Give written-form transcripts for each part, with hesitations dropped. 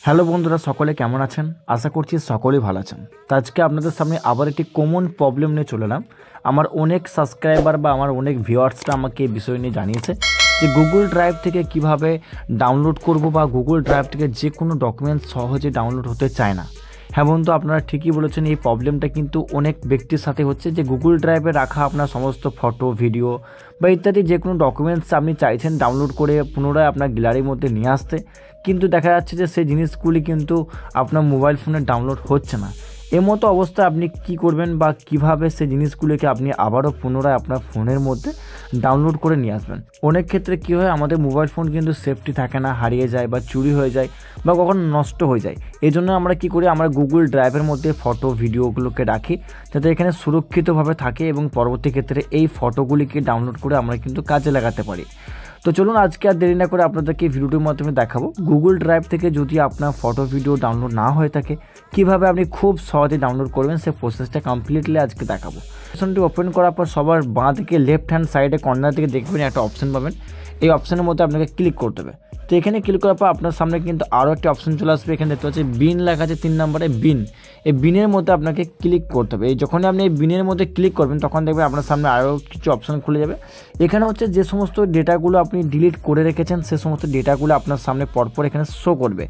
Hello বন্ধুরা, সকলে কেমন আছেন? আশা করছি সকলেই ভালো আছেন। তো আজকে আপনাদের সামনে আবার একটি কমন প্রবলেম নিয়ে চলে এলাম। আমার অনেক সাবস্ক্রাইবার বা আমার অনেক ভিউয়ার্সরা আমাকে এই বিষয় নিয়ে জানিয়েছে যে গুগল ড্রাইভ থেকে কিভাবে ডাউনলোড করব বা গুগল ড্রাইভ থেকে যে কোনো ডকুমেন্টস সহজে ডাউনলোড হতে চায় না। হ্যাঁ বন্ধু, আপনারা ঠিকই বলেছেন, এই প্রবলেমটা কিন্তু অনেক ব্যক্তির সাথে হচ্ছে যে গুগল ড্রাইভে রাখা আপনার সমস্ত ফটো, ভিডিও বা ইত্যাদি যে কোনো ডকুমেন্টস আপনি চাইছেন ডাউনলোড করে পুনরায় আপনার গ্যালারির মধ্যে নিয়ে আসতে, কিন্তু দেখা যাচ্ছে যে সেই জিনিসগুলি কিন্তু আপনার মোবাইল ফোনে ডাউনলোড হচ্ছে না। এর মতো অবস্থায় আপনি কি করবেন বা কিভাবে সেই জিনিসগুলিকে আপনি আবারও পুনরায় আপনার ফোনের মধ্যে ডাউনলোড করে নিয়ে আসবেন? অনেক ক্ষেত্রে কী হয়, আমাদের মোবাইল ফোন কিন্তু সেফটি থাকে না, হারিয়ে যায় বা চুরি হয়ে যায় বা কখনো নষ্ট হয়ে যায়। এই জন্য আমরা কী করি, আমরা গুগল ড্রাইভের মধ্যে ফটো, ভিডিওগুলোকে রাখি যাতে এখানে সুরক্ষিতভাবে থাকে এবং পরবর্তী ক্ষেত্রে এই ফটোগুলিকে ডাউনলোড করে আমরা কিন্তু কাজে লাগাতে পারি। তো চলুন আজকে আর দেরি না করে আপনাদেরকে ভিডিওটির মাধ্যমে দেখাবো গুগল ড্রাইভ থেকে যদি আপনার ফটো, ভিডিও ডাউনলোড না হয়ে থাকে কিভাবে আপনি খুব সহজে ডাউনলোড করবেন, সেই প্রসেসটা কমপ্লিটলি আজকে দেখাবো। অপশনটি ওপেন করার পর সবার বাঁ দিকে লেফট হ্যান্ড সাইডে কর্নার দিকে দেখবেন একটা অপশন পাবেন। এই অপশনের মধ্যে আপনাকে ক্লিক করতে হবে। তো এখানে ক্লিক করার পর আপনার সামনে কিন্তু আরও একটি অপশন চলে আসবে। এখানে দেখতে পাচ্ছি বিন লেখা আছে 3 নম্বরে বিন। এই বিনের মধ্যে আপনাকে ক্লিক করতে হবে। এই যখনই আপনি এই বিনের মধ্যে ক্লিক করবেন তখন দেখবেন আপনার সামনে আরও কিছু অপশন খুলে যাবে। এখানে হচ্ছে যে সমস্ত ডেটাগুলো আপনি ডিলিট করে রেখেছেন সে সমস্ত ডেটাগুলো আপনার সামনে পরপর এখানে শো করবে।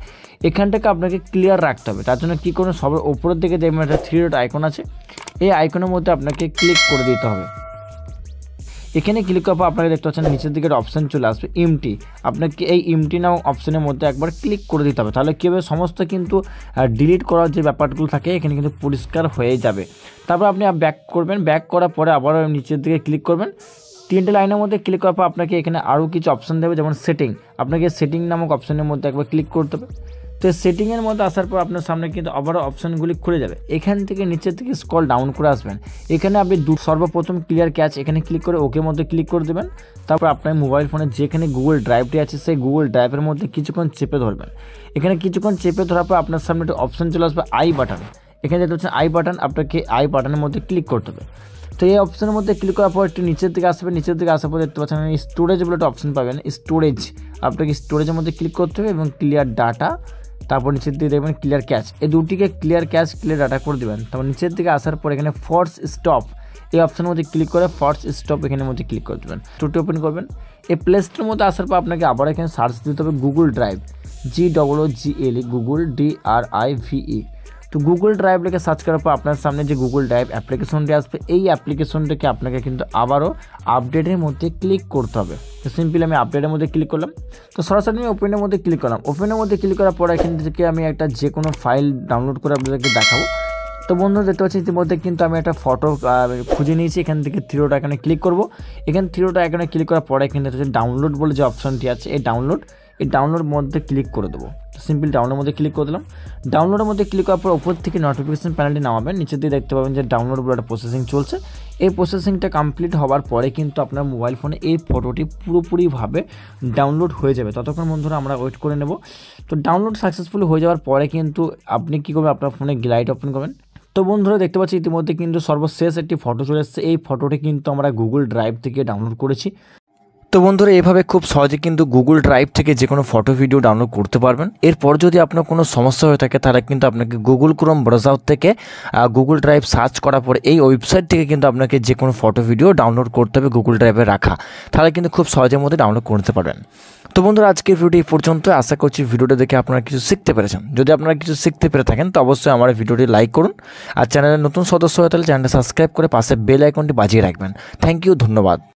এখানটাকে আপনাকে ক্লিয়ার রাখতে হবে। তার জন্য কী করুন, সবার উপরের দিকে দেখবেন একটা 3 ডট আইকন আছে, এই আইকনের মধ্যে আপনাকে ক্লিক করে দিতে হবে। এখানে ক্লিক করার পর আপনাকে দেখতে পাচ্ছেন নিচের দিকে অপশান চলে আসবে এমটি। আপনাকে এই এমটি নাও অপশানের মধ্যে একবার ক্লিক করে দিতে হবে। তাহলে কী হবে, সমস্ত কিন্তু ডিলিট করার যে ব্যাপারগুলো থাকে এখানে কিন্তু পরিষ্কার হয়ে যাবে। তারপর আপনি ব্যাক করবেন। ব্যাক করার পরে আবার নিচের দিকে ক্লিক করবেন। 3টে লাইনের মধ্যে ক্লিক করার পর আপনাকে এখানে আরও কিছু অপশান দেবে, যেমন সেটিং। আপনাকে সেটিং নামক অপশানের মধ্যে একবার ক্লিক করতে হবে। তো সেটিংয়ের মধ্যে আসার পর আপনার সামনে কিন্তু আবারও অপশানগুলি খুলে যাবে। এখান থেকে নিচের থেকে স্ক্রল ডাউন করে আসবেন। এখানে আপনি সর্বপ্রথম ক্লিয়ার ক্যাচ এখানে ক্লিক করে ওকে মধ্যে ক্লিক করে দেবেন। তারপর আপনার মোবাইল ফোনে যেখানে গুগল ড্রাইভটি আছে সেই গুগল ড্রাইভের মধ্যে কিছুক্ষণ চেপে ধরবেন। এখানে কিছুক্ষণ চেপে ধরার পর আপনার সামনে একটা অপশান চলে আসবে আই বাটন। এখানে দেখতে পাচ্ছেন আই বাটন, আপনাকে আই বাটনের মধ্যে ক্লিক করতে হবে। তো এই অপশানের মধ্যে ক্লিক করার পর একটু নিচের দিকে আসবে। নিচের দিকে আসার পর দেখতে পাচ্ছেন স্টোরেজ বলে একটা অপশান পাবেন। স্টোরেজ, আপনাকে স্টোরেজের মধ্যে ক্লিক করতে হবে এবং ক্লিয়ার ডাটা, তারপর নিচের দিকে দেখবেন ক্লিয়ার ক্যাচ। এই দুটিকে ক্লিয়ার ক্যাচ, ক্লিয়ার ডাটা করে দেবেন। তারপর নিচের দিকে আসার পর এখানে ফোর্স স্টপ, এই অপশানের মধ্যে ক্লিক করে ফোর্স স্টপ এখানের মধ্যে ক্লিক করে দেবেন। স্টোরটি ওপেন করবেন। এই প্লে স্টোরের মধ্যে আসার পর আপনাকে আবার এখানে সার্চ দিতে হবে Google drive, GOOGLE, Google DRIVE। তো গুগল ড্রাইভ লিখে সার্চ করার পর আপনার সামনে যে গুগল ড্রাইভ অ্যাপ্লিকেশনটি আসবে, এই অ্যাপ্লিকেশনটাকে আপনাকে কিন্তু আবারও আপডেটের মধ্যে ক্লিক করতে হবে। তো সিম্পলি আমি আপডেটের মধ্যে ক্লিক করলাম। তো সরাসরি আমি ওপেনের মধ্যে ক্লিক করলাম। ওপেনের মধ্যে ক্লিক করার পর এখান থেকে আমি একটা যে কোনো ফাইল ডাউনলোড করে আপনাদেরকে দেখাবো। তো বন্ধু দেখতে পাচ্ছি ইতিমধ্যে কিন্তু আমি একটা ফটো খুঁজে নিয়েছি। এখান থেকে 3 ডট আইকনে ক্লিক করব। এখানে 3 ডট আইকনে ক্লিক করার পরে এখানে হচ্ছে ডাউনলোড বলে যে অপশনটি আছে, এই ডাউনলোড মধ্যে ক্লিক করে দেবো। সিম্পল ডাউনলোডের মধ্যে ক্লিক করে দিলাম। ডাউনলোডের মধ্যে ক্লিক করার পর উপর থেকে নোটিফিকেশন প্যানেলটি নামাবেন। নিচের দিকে দেখতে পাবেন যে ডাউনলোড বলে একটা প্রসেসিং চলছে। এই প্রসেসিংটা কমপ্লিট হওয়ার পরে কিন্তু আপনার মোবাইল ফোনে এই ফটোটি পুরোপুরিভাবে ডাউনলোড হয়ে যাবে। ততক্ষণ বন্ধুরা আমরা ওয়েট করে নেব। তো ডাউনলোড সাকসেসফুলি হয়ে যাওয়ার পরে কিন্তু আপনি কী করবেন, আপনার ফোনে গ্যালারিটা ওপেন করবেন। তো বন্ধুরা দেখতে পাচ্ছি ইতিমধ্যে কিন্তু সর্বশেষ একটি ফটো চলে এসেছে। এই ফটোটি কিন্তু আমরা গুগল ড্রাইভ থেকে ডাউনলোড করেছি। তো বন্ধুরা এভাবে খুব সহজে কিন্তু গুগল ড্রাইভ থেকে যে কোনো ফটো, ভিডিও ডাউনলোড করতে পারবেন। এরপর যদি আপনার কোনো সমস্যা হয়ে থাকে তাহলে কিন্তু আপনাকে গুগল ক্রোম ব্রাউজার থেকে গুগল ড্রাইভ সার্চ করার পরে এই ওয়েবসাইট থেকে কিন্তু আপনাকে যে কোনো ফটো, ভিডিও ডাউনলোড করতে হবে গুগল ড্রাইভে রাখা। তাহলে কিন্তু খুব সহজের মধ্যে ডাউনলোড করতে পারবেন। তো বন্ধুরা আজকের ভিডিওটি এই পর্যন্ত। আশা করছি ভিডিওটা দেখে আপনারা কিছু শিখতে পেরেছেন। যদি আপনারা কিছু শিখতে পেরে থাকেন তো অবশ্যই আমার ভিডিওটি লাইক করুন। আর চ্যানেলের নতুন সদস্য হয়ে তাহলে চ্যানেলটা সাবস্ক্রাইব করে পাশে বেল আইকনটি বাজিয়ে রাখবেন। থ্যাংক ইউ, ধন্যবাদ।